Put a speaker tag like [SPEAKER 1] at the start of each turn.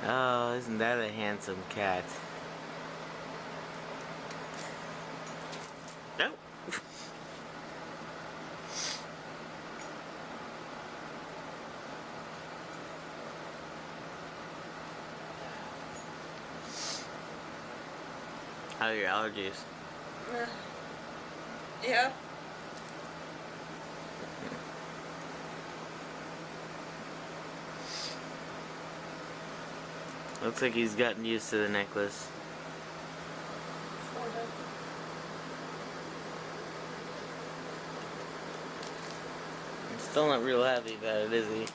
[SPEAKER 1] Oh, isn't that a handsome cat? No. How are your allergies?
[SPEAKER 2] Yeah.
[SPEAKER 1] Looks like he's gotten used to the necklace.
[SPEAKER 2] Sort of.
[SPEAKER 1] He's still not real happy about it, is he?